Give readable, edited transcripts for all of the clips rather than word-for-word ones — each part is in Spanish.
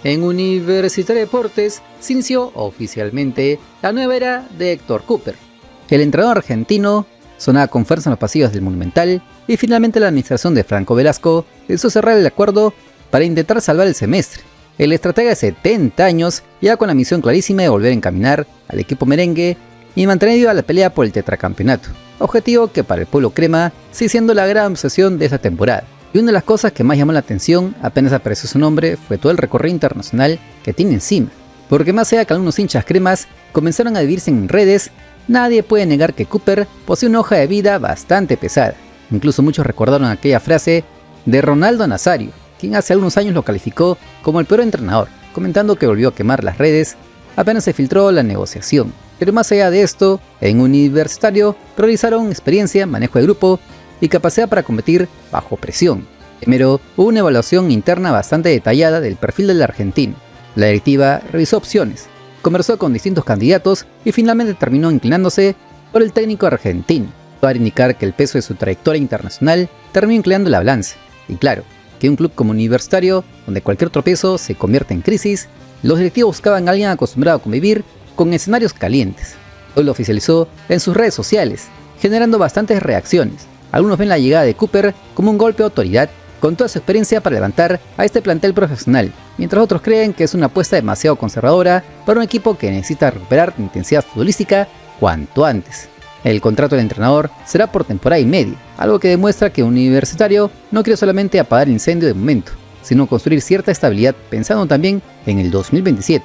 En Universitario de Deportes se inició oficialmente la nueva era de Héctor Cúper. El entrenador argentino sonaba con fuerza en los pasillos del Monumental y finalmente la administración de Franco Velasco hizo cerrar el acuerdo para intentar salvar el semestre. El estratega de 70 años ya con la misión clarísima de volver a encaminar al equipo merengue y mantener viva la pelea por el tetracampeonato, objetivo que para el pueblo crema sigue siendo la gran obsesión de esta temporada. Y una de las cosas que más llamó la atención apenas apareció su nombre fue todo el recorrido internacional que tiene encima, porque más allá que algunos hinchas cremas comenzaron a dividirse en redes, nadie puede negar que Cúper posee una hoja de vida bastante pesada. Incluso muchos recordaron aquella frase de Ronaldo Nazario, quien hace algunos años lo calificó como el peor entrenador, comentando que volvió a quemar las redes apenas se filtró la negociación. Pero más allá de esto, en Universitario priorizaron experiencia, manejo de grupo y capacidad para competir bajo presión. Primero, hubo una evaluación interna bastante detallada del perfil del argentino. La directiva revisó opciones, conversó con distintos candidatos y finalmente terminó inclinándose por el técnico argentino, para indicar que el peso de su trayectoria internacional terminó inclinando la balanza. Y claro, que un club como Universitario, donde cualquier tropiezo se convierte en crisis, los directivos buscaban a alguien acostumbrado a convivir con escenarios calientes. Hoy lo oficializó en sus redes sociales, generando bastantes reacciones. Algunos ven la llegada de Cúper como un golpe de autoridad con toda su experiencia para levantar a este plantel profesional, mientras otros creen que es una apuesta demasiado conservadora para un equipo que necesita recuperar intensidad futbolística cuanto antes. El contrato del entrenador será por temporada y media, algo que demuestra que Universitario no quiere solamente apagar el incendio de momento, sino construir cierta estabilidad pensando también en el 2027.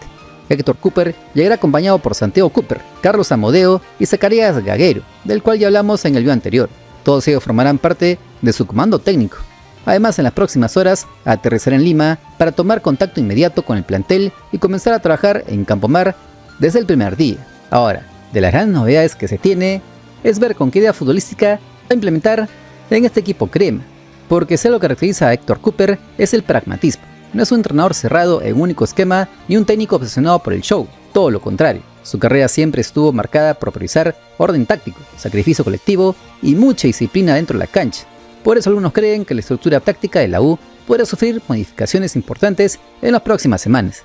Héctor Cúper llegará acompañado por Santiago Cúper, Carlos Amodeo y Zacarías Gaguero, del cual ya hablamos en el video anterior. Todos ellos formarán parte de su comando técnico. Además, en las próximas horas aterrizará en Lima para tomar contacto inmediato con el plantel y comenzar a trabajar en Campomar desde el primer día. Ahora, de las grandes novedades que se tiene es ver con qué idea futbolística va a implementar en este equipo crema, porque si algo que caracteriza a Héctor Cúper es el pragmatismo. No es un entrenador cerrado en un único esquema ni un técnico obsesionado por el show, todo lo contrario. Su carrera siempre estuvo marcada por priorizar orden táctico, sacrificio colectivo y mucha disciplina dentro de la cancha. Por eso algunos creen que la estructura táctica de la U podrá sufrir modificaciones importantes en las próximas semanas.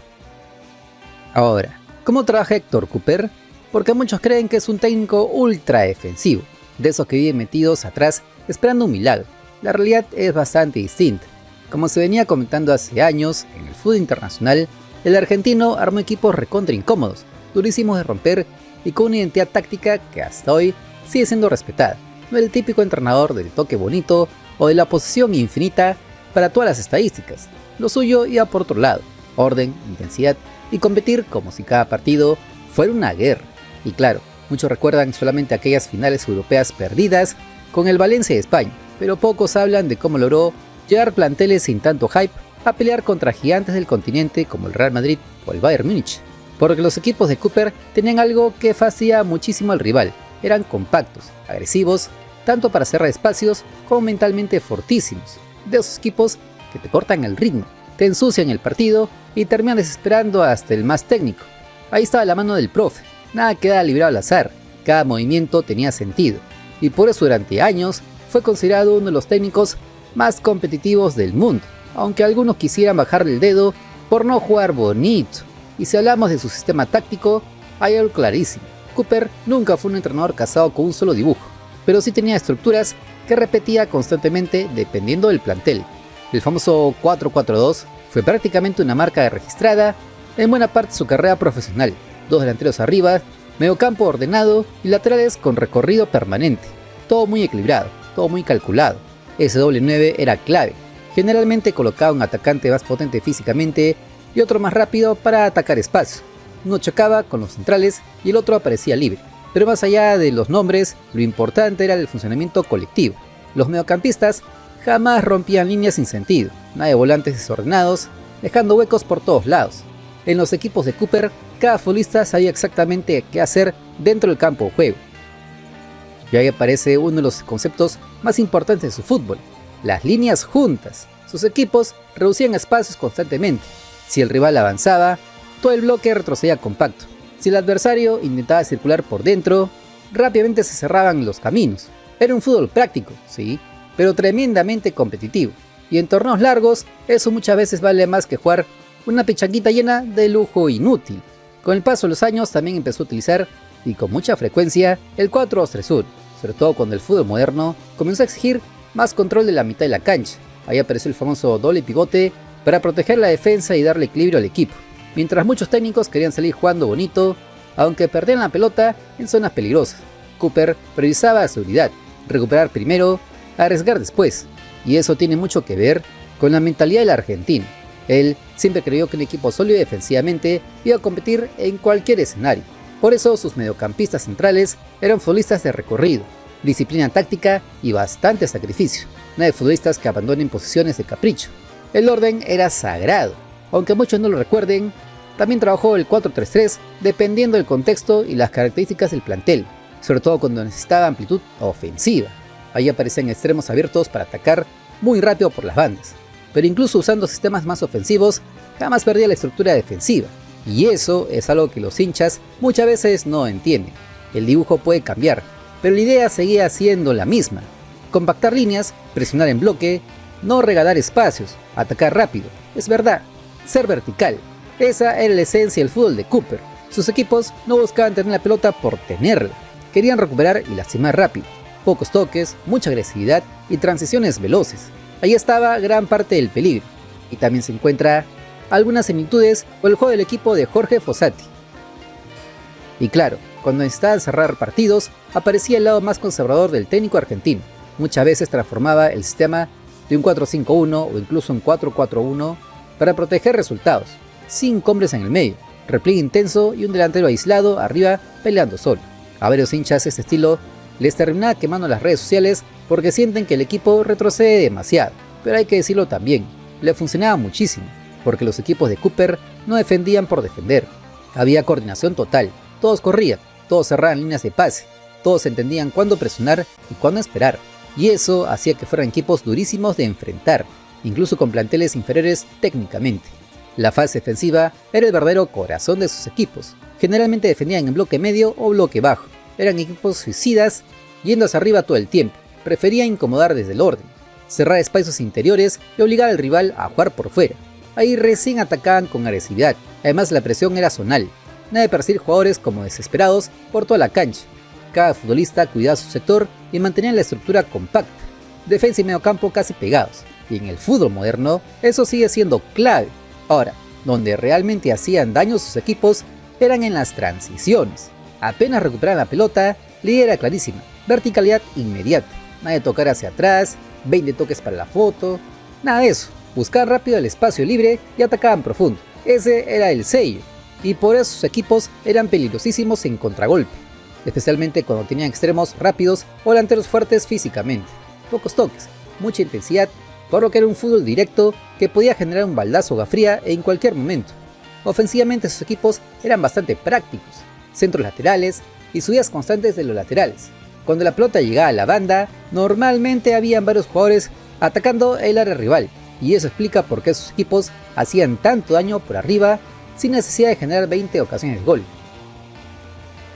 Ahora, ¿cómo trabaja Héctor Cúper? Porque muchos creen que es un técnico ultra defensivo, de esos que viven metidos atrás esperando un milagro. La realidad es bastante distinta. Como se venía comentando hace años, en el fútbol internacional, el argentino armó equipos recontra incómodos, durísimos de romper y con una identidad táctica que hasta hoy sigue siendo respetada. No el típico entrenador del toque bonito o de la posesión infinita para todas las estadísticas. Lo suyo iba por otro lado, orden, intensidad y competir como si cada partido fuera una guerra. Y claro, muchos recuerdan solamente aquellas finales europeas perdidas con el Valencia de España, pero pocos hablan de cómo logró llevar planteles sin tanto hype a pelear contra gigantes del continente como el Real Madrid o el Bayern Múnich. Porque los equipos de Cúper tenían algo que fastidiaba muchísimo al rival. Eran compactos, agresivos, tanto para cerrar espacios como mentalmente fortísimos. De esos equipos que te cortan el ritmo, te ensucian el partido y terminan desesperando hasta el más técnico. Ahí estaba la mano del profe, nada quedaba librado al azar, cada movimiento tenía sentido. Y por eso durante años fue considerado uno de los técnicos más competitivos del mundo, aunque algunos quisieran bajarle el dedo por no jugar bonito. Y si hablamos de su sistema táctico, hay algo clarísimo. Cúper nunca fue un entrenador casado con un solo dibujo, pero sí tenía estructuras que repetía constantemente dependiendo del plantel. El famoso 4-4-2 fue prácticamente una marca registrada en buena parte de su carrera profesional. 2 delanteros arriba, mediocampo ordenado y laterales con recorrido permanente. Todo muy equilibrado, todo muy calculado. Ese doble 9 era clave. Generalmente colocaba un atacante más potente físicamente y otro más rápido para atacar espacio. Uno chocaba con los centrales y el otro aparecía libre. Pero más allá de los nombres, lo importante era el funcionamiento colectivo. Los mediocampistas jamás rompían líneas sin sentido, nada de volantes desordenados, dejando huecos por todos lados. En los equipos de Cúper, cada futbolista sabía exactamente qué hacer dentro del campo de juego. Y ahí aparece uno de los conceptos más importantes de su fútbol, las líneas juntas. Sus equipos reducían espacios constantemente. Si el rival avanzaba, todo el bloque retrocedía compacto. Si el adversario intentaba circular por dentro, rápidamente se cerraban los caminos. Era un fútbol práctico, sí, pero tremendamente competitivo. Y en torneos largos, eso muchas veces vale más que jugar una pechanguita llena de lujo inútil. Con el paso de los años también empezó a utilizar, y con mucha frecuencia, el 4-2-3-1, sobre todo cuando el fútbol moderno comenzó a exigir más control de la mitad de la cancha. Ahí apareció el famoso doble pivote para proteger la defensa y darle equilibrio al equipo, mientras muchos técnicos querían salir jugando bonito, aunque perdían la pelota en zonas peligrosas. Cooper priorizaba la seguridad, recuperar primero, arriesgar después, y eso tiene mucho que ver con la mentalidad del argentino. Él siempre creyó que un equipo sólido defensivamente iba a competir en cualquier escenario. Por eso sus mediocampistas centrales eran futbolistas de recorrido, disciplina táctica y bastante sacrificio, no de futbolistas que abandonen posiciones de capricho. El orden era sagrado, aunque muchos no lo recuerden. También trabajó el 4-3-3 dependiendo del contexto y las características del plantel, sobre todo cuando necesitaba amplitud ofensiva. Ahí aparecían extremos abiertos para atacar muy rápido por las bandas, pero incluso usando sistemas más ofensivos, jamás perdía la estructura defensiva. Y eso es algo que los hinchas muchas veces no entienden. El dibujo puede cambiar, pero la idea seguía siendo la misma: compactar líneas, presionar en bloque, no regalar espacios, atacar rápido, es verdad, ser vertical. Esa era la esencia del fútbol de Cooper. Sus equipos no buscaban tener la pelota por tenerla, querían recuperar y lastimar rápido, pocos toques, mucha agresividad y transiciones veloces. Ahí estaba gran parte del peligro, y también se encuentra algunas similitudes con el juego del equipo de Jorge Fossati. Y claro, cuando necesitaba cerrar partidos, aparecía el lado más conservador del técnico argentino. Muchas veces transformaba el sistema de un 4-5-1 o incluso un 4-4-1 para proteger resultados, 5 hombres en el medio, repliegue intenso y un delantero aislado arriba peleando solo. A varios hinchas este estilo les terminaba quemando las redes sociales porque sienten que el equipo retrocede demasiado, pero hay que decirlo también, le funcionaba muchísimo, porque los equipos de Cooper no defendían por defender, había coordinación total, todos corrían, todos cerraban líneas de pase, todos entendían cuándo presionar y cuándo esperar, y eso hacía que fueran equipos durísimos de enfrentar, incluso con planteles inferiores técnicamente. La fase defensiva era el verdadero corazón de sus equipos, generalmente defendían en bloque medio o bloque bajo, eran equipos suicidas yendo hacia arriba todo el tiempo, preferían incomodar desde el orden, cerrar espacios interiores y obligar al rival a jugar por fuera. Ahí recién atacaban con agresividad, además la presión era zonal, nada de perseguir jugadores como desesperados por toda la cancha. Cada futbolista cuidaba su sector y mantenía la estructura compacta, defensa y mediocampo casi pegados, y en el fútbol moderno eso sigue siendo clave. Ahora, donde realmente hacían daño sus equipos eran en las transiciones. Apenas recuperaban la pelota, la idea era clarísima: verticalidad inmediata, nada de tocar hacia atrás, 20 toques para la foto, nada de eso. Buscaban rápido el espacio libre y atacaban profundo. Ese era el sello, y por eso sus equipos eran peligrosísimos en contragolpe, especialmente cuando tenían extremos rápidos o delanteros fuertes físicamente. Pocos toques, mucha intensidad, por lo que era un fútbol directo que podía generar un baldazo de agua fría en cualquier momento. Ofensivamente sus equipos eran bastante prácticos, centros laterales y subidas constantes de los laterales. Cuando la pelota llegaba a la banda, normalmente habían varios jugadores atacando el área rival, y eso explica por qué sus equipos hacían tanto daño por arriba sin necesidad de generar 20 ocasiones de gol.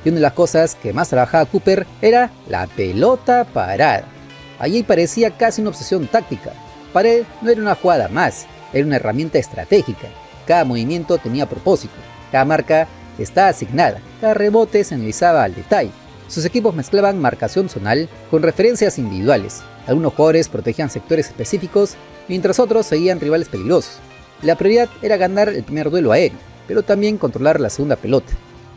Y una de las cosas que más trabajaba Cooper era la pelota parada. Allí parecía casi una obsesión táctica. Para él no era una jugada más, era una herramienta estratégica. Cada movimiento tenía propósito, cada marca estaba asignada, cada rebote se analizaba al detalle. Sus equipos mezclaban marcación zonal con referencias individuales. Algunos jugadores protegían sectores específicos, mientras otros seguían rivales peligrosos. La prioridad era ganar el primer duelo aéreo, pero también controlar la segunda pelota,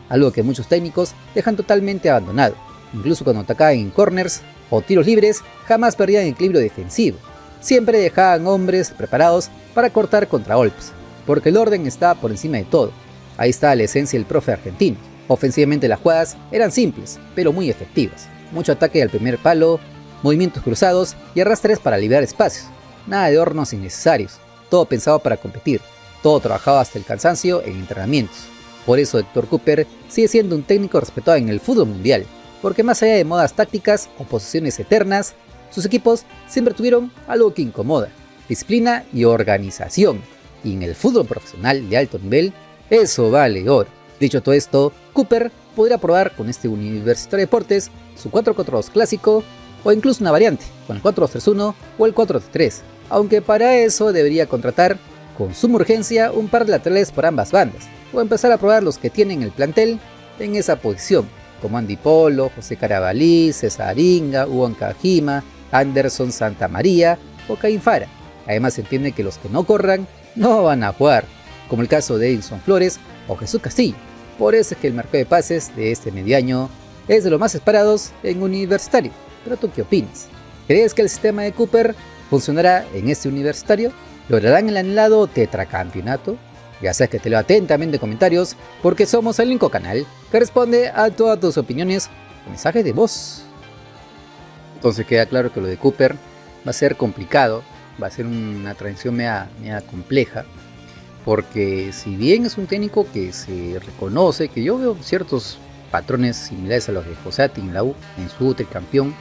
algo que muchos técnicos dejan totalmente abandonado. Incluso cuando atacaban en corners o tiros libres, jamás perdían equilibrio defensivo. Siempre dejaban hombres preparados para cortar contragolpes, porque el orden estaba por encima de todo. Ahí está la esencia del profe argentino. Ofensivamente las jugadas eran simples, pero muy efectivas. Mucho ataque al primer palo, movimientos cruzados y arrastres para liberar espacios. Nada de hornos innecesarios, todo pensado para competir, todo trabajado hasta el cansancio en entrenamientos. Por eso Héctor Cooper sigue siendo un técnico respetado en el fútbol mundial, porque más allá de modas tácticas o posiciones eternas, sus equipos siempre tuvieron algo que incomoda: disciplina y organización. Y en el fútbol profesional de alto nivel, eso vale oro. Dicho todo esto, Cooper podría probar con este Universitario de Deportes su 4-4-2 clásico, o incluso una variante, con el 4-2-3-1 o el 4-3, aunque para eso debería contratar con suma urgencia un par de laterales por ambas bandas, o empezar a probar los que tienen el plantel en esa posición, como Andy Polo, José Carabalí, César Inga, Hugo Kajima, Anderson Santamaría o Caín Fara. Además se entiende que los que no corran no van a jugar, como el caso de Edinson Flores o Jesús Castillo. Por eso es que el mercado de pases de este medio año es de los más esperados en Universitario. Pero ¿tú qué opinas? ¿Crees que el sistema de Cooper funcionará en este Universitario? ¿Lograrán el anhelado tetracampeonato? Ya sabes que te leo atentamente comentarios porque somos el único canal que responde a todas tus opiniones con mensajes de voz. Entonces queda claro que lo de Cooper va a ser complicado, va a ser una transición media compleja, porque si bien es un técnico que se reconoce, que yo veo ciertos patrones similares a los de Fossati en la U, en su tricampeón,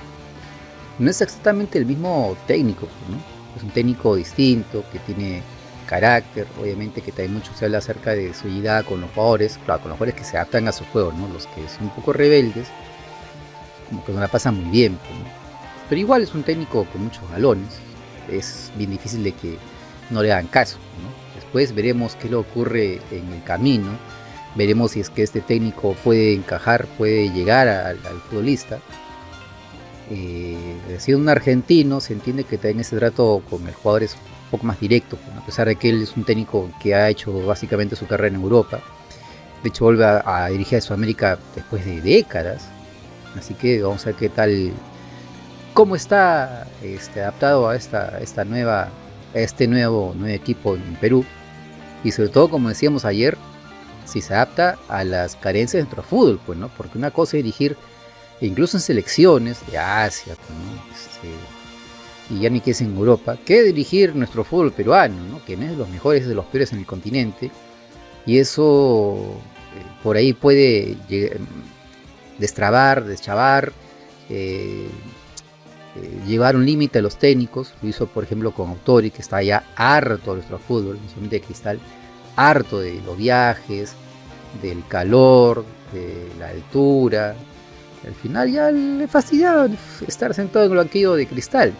no es exactamente el mismo técnico, ¿no? Es un técnico distinto, que tiene carácter, obviamente que también mucho se habla acerca de su llegada con los jugadores, claro, con los jugadores que se adaptan a su juego, ¿no? Los que son un poco rebeldes, como que no la pasan muy bien, ¿no? Pero igual es un técnico con muchos galones, es bien difícil de que no le hagan caso, ¿no? Después veremos qué le ocurre en el camino, veremos si es que este técnico puede encajar, puede llegar al futbolista. Siendo un argentino, se entiende que también ese trato con el jugador es un poco más directo, ¿no? A pesar de que él es un técnico que ha hecho básicamente su carrera en Europa. De hecho vuelve a dirigir a Sudamérica después de décadas, así que vamos a ver qué tal, cómo está adaptado a este nuevo equipo en Perú, y sobre todo, como decíamos ayer, si se adapta a las carencias de nuestro fútbol, pues, ¿no? Porque una cosa es dirigir incluso en selecciones de Asia, y ya ni que es en Europa, que dirigir nuestro fútbol peruano, ¿no? Que no es de los mejores, es de los peores en el continente, y eso por ahí puede deschavar, llevar un límite a los técnicos. Lo hizo por ejemplo con Autori, que está ya harto de nuestro fútbol, no solamente de Cristal, harto de los viajes, del calor, de la altura. Al final ya le fastidiaba estar sentado en el banquillo de Cristal.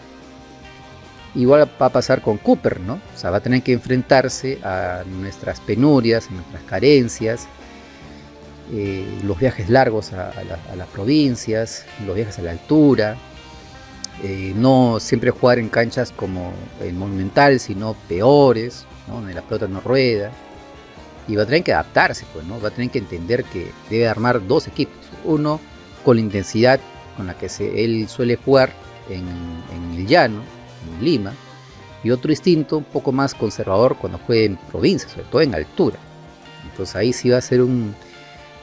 Igual va a pasar con Cooper, ¿no? O sea, va a tener que enfrentarse a nuestras penurias, a nuestras carencias, los viajes largos a las provincias, los viajes a la altura, no siempre jugar en canchas como el Monumental, sino peores, ¿no? Donde la pelota no rueda. Y va a tener que adaptarse, pues, ¿no? Va a tener que entender que debe armar dos equipos. Uno con la intensidad con la que él suele jugar en el llano, en Lima, y otro distinto, un poco más conservador cuando juega en provincia, sobre todo en altura. Entonces ahí sí va a ser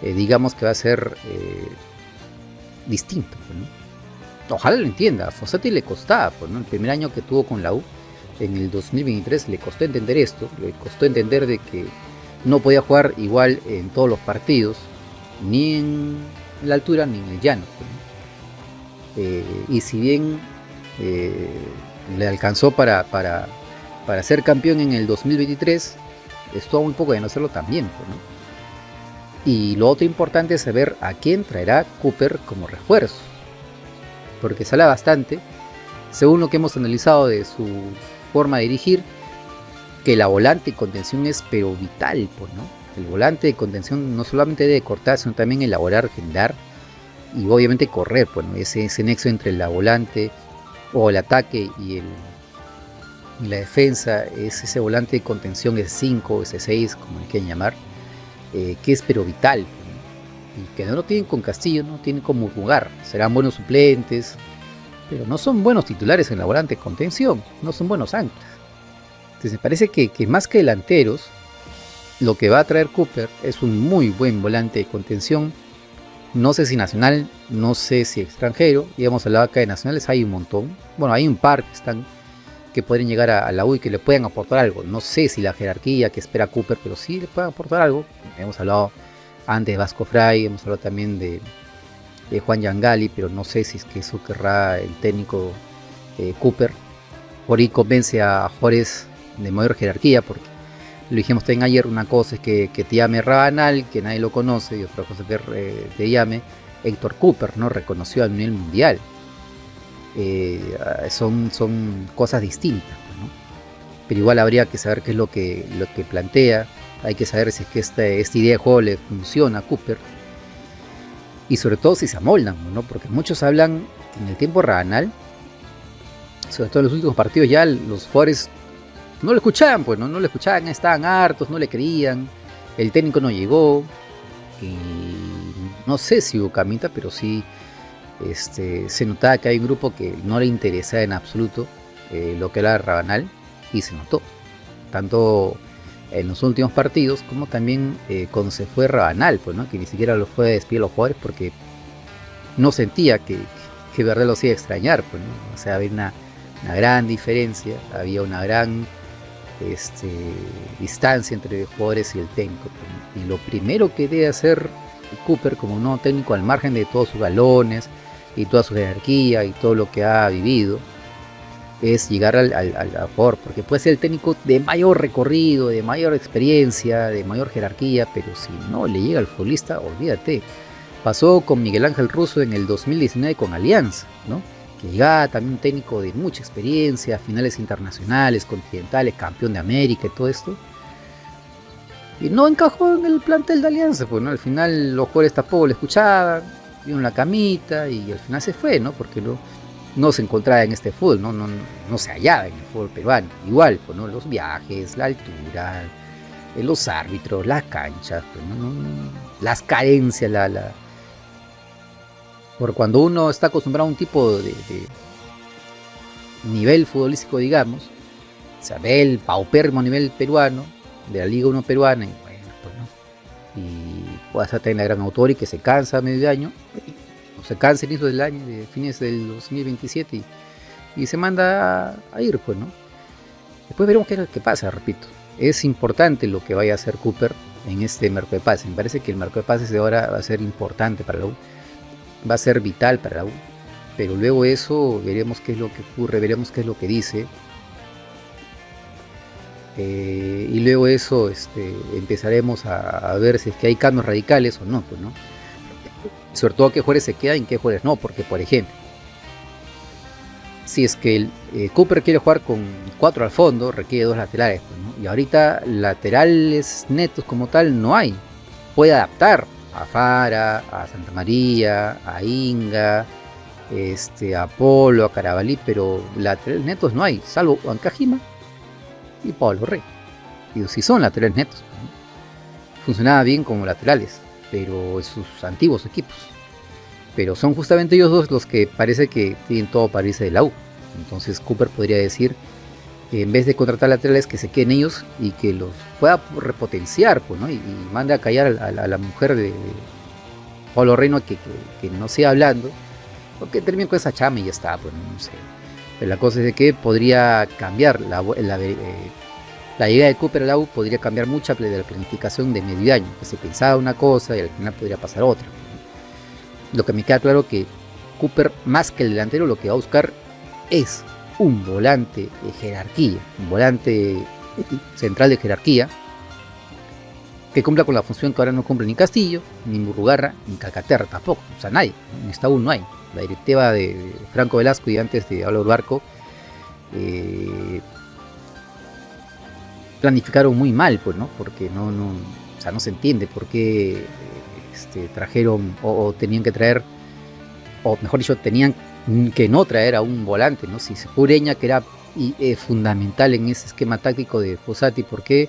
digamos que va a ser distinto, ¿no? Ojalá lo entienda. A Fossati le costaba, pues, ¿no? El primer año que tuvo con la U, en el 2023, le costó entender esto, le costó entender de que no podía jugar igual en todos los partidos, ni en la altura ni en el llano, y si bien le alcanzó para ser campeón en el 2023, estuvo muy poco de no hacerlo también, pues, ¿no? Y lo otro importante es saber a quién traerá Cooper como refuerzo, porque se habla bastante, según lo que hemos analizado de su forma de dirigir, que la volante de contención es pero vital, pues, ¿no? El volante de contención no solamente debe cortar, sino también elaborar, generar y obviamente correr, pues, ¿no? Ese nexo entre la volante o el ataque y la defensa, es ese volante de contención, ese 5, ese 6, como le quieran llamar, que es pero vital, ¿no? Y que no lo tienen con Castillo, no tienen cómo jugar. Serán buenos suplentes, pero no son buenos titulares en la volante de contención, no son buenos anclas. Entonces me parece que más que delanteros, lo que va a traer Cooper es un muy buen volante de contención. No sé si nacional, no sé si extranjero. Ya hemos hablado acá de nacionales, hay un montón. Bueno, hay un par que pueden llegar a la U y que le pueden aportar algo. No sé si la jerarquía que espera Cooper, pero sí le pueden aportar algo. Hemos hablado antes de Vasco Fray, hemos hablado también de Juan Yangali, pero no sé si es que eso querrá el técnico Cooper. Por ahí convence a jugadores de mayor jerarquía, porque lo dijimos también ayer, una cosa es que te llame Rabanal, que nadie lo conoce, y otra cosa es que te llame Héctor Cooper, ¿no? Reconocido a nivel mundial. Son cosas distintas, ¿no? pero igual habría que saber qué es lo que plantea. Hay que saber si es que esta idea de juego le funciona a Cooper, y sobre todo si se amoldan, ¿no? Porque muchos hablan que en el tiempo Rabanal, sobre todo en los últimos partidos, ya los jugadores no lo escuchaban, pues no lo escuchaban, estaban hartos, no le creían, el técnico no llegó, y no sé si hubo camita, pero sí se notaba que hay un grupo que no le interesaba en absoluto lo que era Rabanal, y se notó, tanto en los últimos partidos como también cuando se fue Rabanal, pues, ¿no? Que ni siquiera lo fue a despedir a los jugadores porque no sentía que Verdad los iba a extrañar, pues, ¿no? O sea, había una gran diferencia, había una gran distancia entre los jugadores y el técnico, pues, ¿no? Y lo primero que debe hacer Cooper como nuevo técnico, al margen de todos sus galones y toda su jerarquía y todo lo que ha vivido, es llegar al jugador, porque puede ser el técnico de mayor recorrido, de mayor experiencia, de mayor jerarquía, pero si no le llega al futbolista, olvídate. Pasó con Miguel Ángel Russo en el 2019 con Alianza, ¿no? Que llegaba también un técnico de mucha experiencia, finales internacionales, continentales, campeón de América y todo esto, y no encajó en el plantel de Alianza, pues, ¿no? Al final los jugadores tampoco le escuchaban, vieron la camita y al final se fue, ¿no? Porque no se encontraba en este fútbol, no se hallaba en el fútbol peruano. Igual, pues, ¿no? Los viajes, la altura, los árbitros, las canchas, pues, las carencias, por cuando uno está acostumbrado a un tipo de nivel futbolístico, digamos, o sea, ve el paupérrimo nivel peruano, de la Liga 1 peruana, y bueno, pues, ¿no? Y puede tener la gran autor y que se cansa a medio año, o se cansa el inicio del año, de fines del 2027, y se manda a ir, pues, ¿no? Después veremos qué pasa, repito. Es importante lo que vaya a hacer Cooper en este mercado de pases. Me parece que el mercado de pases de ahora va a ser importante para la U, va a ser vital para la U, pero luego eso veremos qué es lo que ocurre, veremos qué es lo que dice, y luego eso empezaremos a ver si es que hay cambios radicales o no, pues, ¿no? Sobre todo qué jugadores se quedan y qué jugadores no, porque por ejemplo, si es que Cooper quiere jugar con 4 al fondo, requiere 2 laterales, pues, ¿no? Y ahorita laterales netos como tal no hay. Puede adaptar a Fara, a Santa María, a Inga, a Polo, a Carabalí, pero laterales netos no hay, salvo Ancajima y Pablo Rey. Y si son laterales netos, ¿no? Funcionaba bien como laterales, pero en sus antiguos equipos. Pero son justamente ellos dos los que parece que tienen todo para irse de la U. Entonces Cooper podría decir que en vez de contratar laterales, que se queden ellos y que los pueda repotenciar, pues, ¿no? Y mande a callar a la mujer de Pablo Reino, que no siga hablando, porque termine con esa chama y ya está, pues, no sé. Pero la cosa es de que podría cambiar la llegada de Cooper a la U, podría cambiar mucha de la planificación de medio año, que se pensaba una cosa y al final podría pasar otra. Lo que me queda claro que Cooper, más que el delantero, lo que va a buscar es un volante de jerarquía, un volante central de jerarquía, que cumpla con la función que ahora no cumple ni Castillo, ni Murrugarra, ni Calcaterra tampoco. O sea, nadie, en esta U no hay. La directiva de Franco Velasco y antes de Álvaro Barco planificaron muy mal, pues, ¿no? Porque o sea, no se entiende por qué trajeron o tenían que traer, o mejor dicho, tenían que no traer a un volante, ¿no? Si se fue Ureña, que era fundamental en ese esquema táctico de Fossati, ¿por qué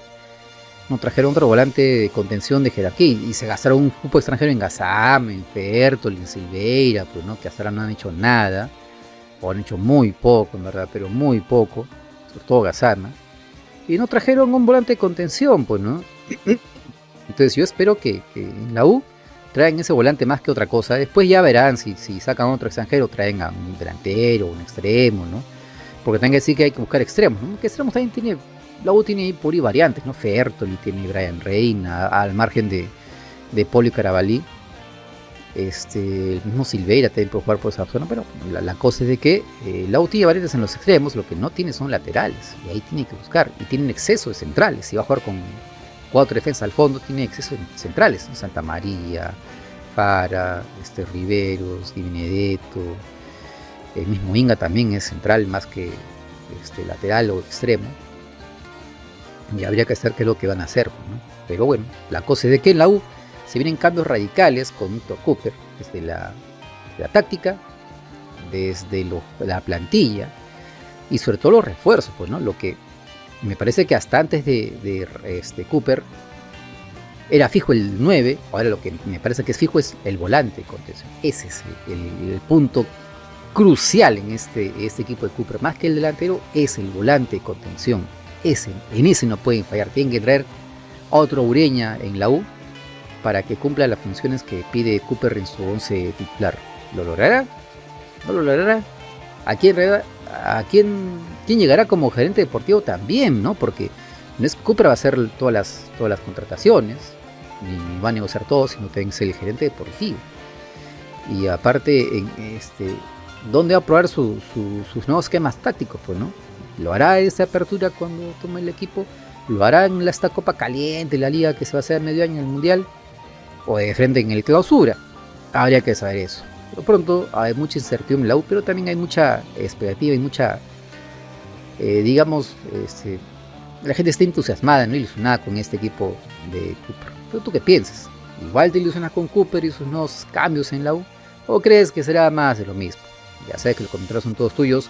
no trajeron otro volante de contención de jerarquía? Y se gastaron un grupo extranjero en Gazam, en Fertol, en Silveira, pues, ¿no? Que hasta ahora no han hecho nada, o han hecho muy poco, en verdad, pero muy poco, sobre todo Gazam, ¿no? Y no trajeron un volante de contención, pues, ¿no? Entonces yo espero que en la U traen ese volante más que otra cosa. Después ya verán si sacan otro extranjero, traen a un delantero, un extremo, ¿no? Porque también que decir que hay que buscar extremos, ¿no? Que extremos también tiene, la U tiene ahí por ahí variantes, ¿no? Fertoli, tiene Brian Reina, al margen de Polo y Carabalí. El mismo Silveira también puede jugar por esa zona, pero la cosa es de que la U tiene variantes en los extremos, lo que no tiene son laterales, y ahí tiene que buscar, y tienen exceso de centrales. Si va a jugar con 4 defensas al fondo, tiene exceso de centrales, ¿no? Santa María, Fara, Riveros, Di Benedetto, el mismo Inga también es central más que lateral o extremo. Y habría que saber qué es lo que van a hacer, ¿no? Pero bueno, la cosa es de que en la U se vienen cambios radicales con Héctor Cooper, desde la táctica, desde la plantilla y sobre todo los refuerzos, pues, ¿no? Lo que me parece que hasta antes de Cooper era fijo el 9, ahora lo que me parece que es fijo es el volante de contención. Ese es el punto crucial en este equipo de Cooper, más que el delantero, es el volante de contención. En ese no pueden fallar, tienen que traer a otro Ureña en la U para que cumpla las funciones que pide Cooper en su 11 titular. ¿Lo logrará? ¿No lo logrará? ¿Quién llegará como gerente deportivo también, ¿no? Porque no es que Cooper va a hacer todas las contrataciones, ni va a negociar todo, sino que tiene que ser el gerente deportivo. Y aparte, ¿dónde va a probar sus nuevos esquemas tácticos? Pues, ¿no? ¿Lo hará esa apertura cuando tome el equipo? ¿Lo hará en esta Copa Caliente, la liga que se va a hacer a medio año en el Mundial? ¿O de frente en el Clausura? Habría que saber eso. Por pronto hay mucha incertidumbre en la U, pero también hay mucha expectativa y mucha, la gente está entusiasmada, ¿no? Ilusionada con este equipo de Cooper. ¿Pero tú qué piensas? ¿Igual te ilusionas con Cooper y sus nuevos cambios en la U? ¿O crees que será más de lo mismo? Ya sabes que los comentarios son todos tuyos,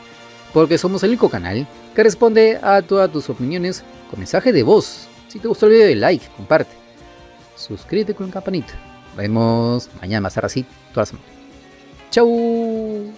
porque somos el único canal que responde a todas tus opiniones con mensaje de voz. Si te gustó el video, like, comparte, suscríbete con la campanita. Nos vemos mañana más tarde así, toda la semana. ¡Chau!